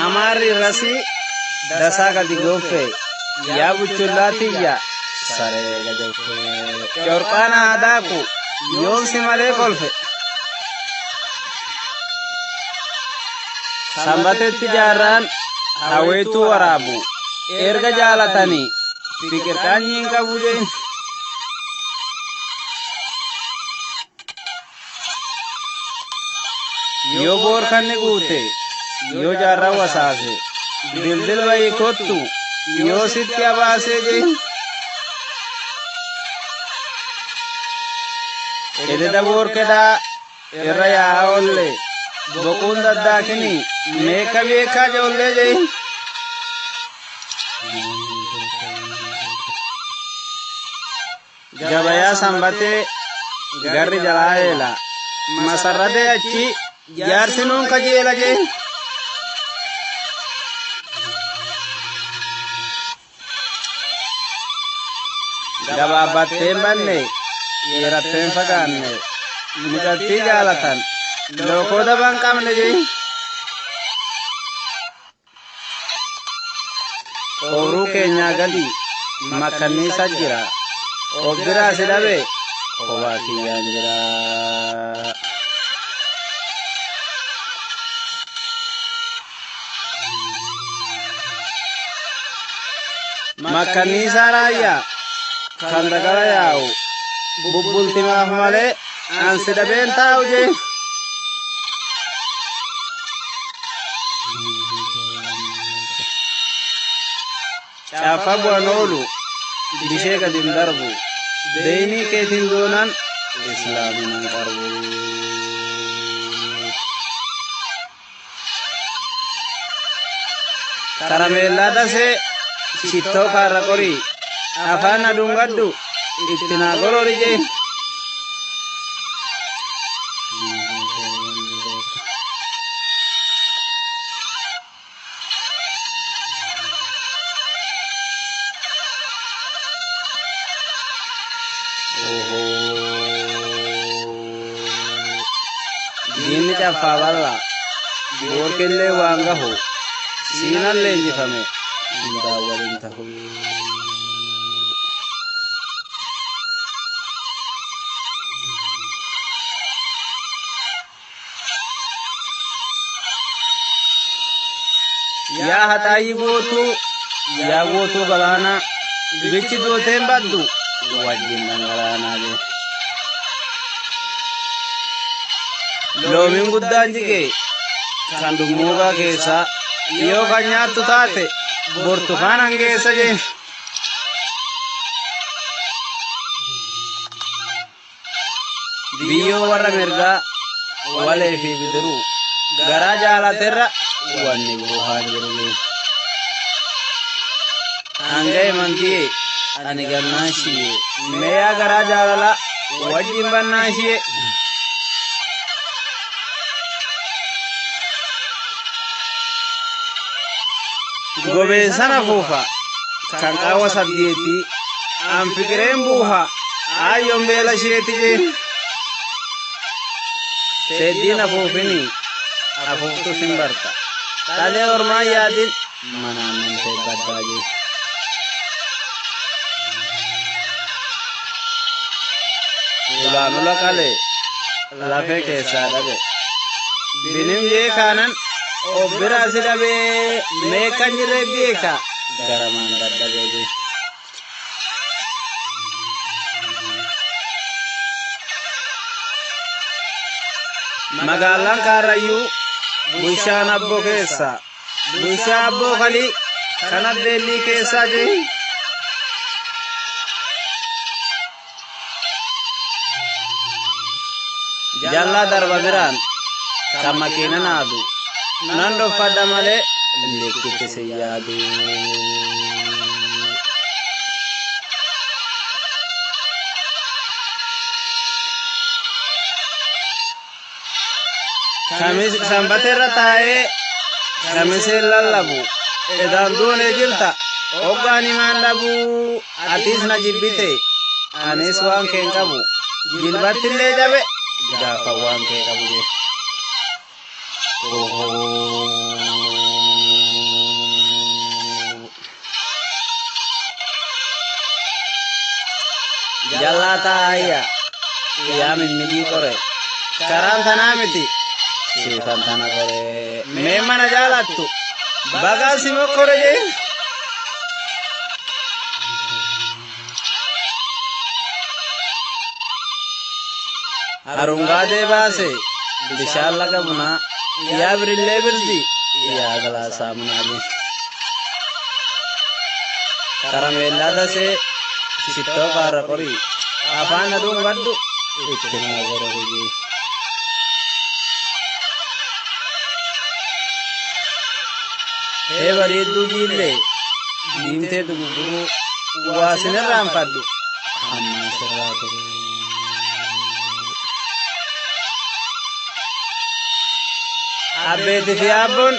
Amari rasi dasa gadi gofe ya buchullati ya sare gajofe corqana adaku yonsi male kolfe sambatetti jarran hawetu warabu erga jalatani pikir kanyin kabuje yo bor kanne gute yo jarra wasase dildil bayi kottu yo sitti abase je ededa bor keda irra ya olle bokun daddakini meka beka jolle je gabaya sambate garri jalaela masarrade achi jaarsinuun kajeela je gabaabbatteen banne yeeratteen fagaanne mucattii jaalatan lookoo daban qabne je ooruu keenyaa gadi makkanniisa jira of biraa si dhabe kophaa kiyyaan jira makkanniisa raayyaa kan dagala yaa'u bubbultimaaf malee ansi dhabeen taa'u je caafa bu'an oolu bishee gadin darbu deynii keetiin doonan islaaminaan qarbu karameellaa dasee shittoo kaarra qorii afaan adungaddu ittinaa gorori je diinni caffaa bal'aa boorkellee waan gahu siinallee injifame daawwaliin tahu yaa haxaayi gootuu yaa gootuu galaana bichi dooteen baddu wajjin dhangalaanaa je loomiin guddaan jige kan dummuugaa keessaa yoo kan nyaattu taate burtukaan geessa je biyyoo warra mirgaa walee fi bidiruu garaa jaalaterra wanni buuhaan jiru hanga imantiye ani gannaashiye meeyaa garaa jaalala wajjin bannaashiye gobeessana fuufa kan qaawwa saddeetii an fikireen buuha aayyoon beela isheeti je seddiin afuufini afuuftu sin barta talee ormaa yaadin manaan namtee baddaa je ulaanula qalee lafee keessaa dhabe binim jee kaanan obbiraa si dhabee meeqan jirre beeka garamaan dadhabee je magaalaan kaarrayyuu bushaan abboo keessa bushaa abboo kalii kan abbeellii keessaa je jallaa darba biraan kan makiina naadu nan dhoffadha malee leekkitti si yaadu sanbateerra taa'ee kamiseen lallabu edaan duunee jirta hoggaan himaan dhabuu atiis na jibbite anis waan keen qabu jilbattillee jabe gaafa waan kee qabu jee. Jalaataya yaa mimmidii qore karaan tanaa miti siifan tana qore mee mana jaalattu bagaasi mokkore jee. Harungaadee baase bishaan laga bunaa yaa birillee birdi yaa galaasaa munaa jee. Karameellaa tasee sittoo qaarra qorii afaan aduun gaddu itti nama gorori jee. Hee bareedduu jiillee diimtee duguguruu waa sinirraan faddu hammaa sirraa turuu. Abbeetii fi abboon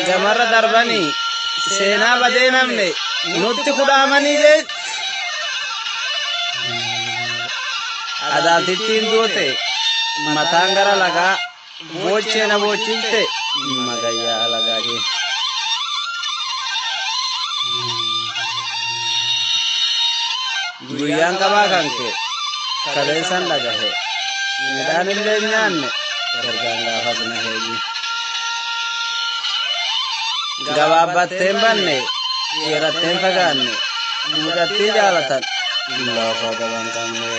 gamarra darbanii seenaa badee namne nutti kudhaamanii jee. Adaatittiin duute mataan gara lagaa boochee na boochifte magayyaa lagaa jee. Guyyaan qabaa kan kee kaleessan dhagahe midhaan illee nyaanne ergaan gaafas na heeji. Gabaabbatteen banne dhiiratteen fagaanne mucattii jaalatan lafa gaban qabne.